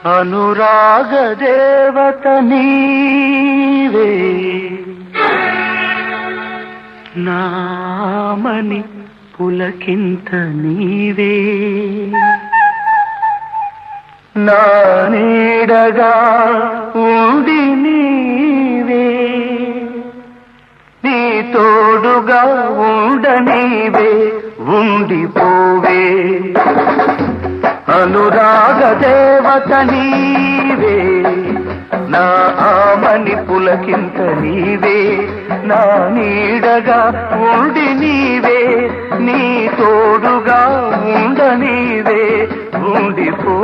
అనురాగ దేవత నీవే నామని పులకింత నీవే నా నీడగా ఉండి నీవే నీ తోడుగా ఉండనీవే ఉండిపోవే అనురాగ దేవత నీవే నా ఆమని పులకింత నీవే నా నీడగా ఉండి నీవే నీ తోడుగా ఉండనీవే ఉండిపో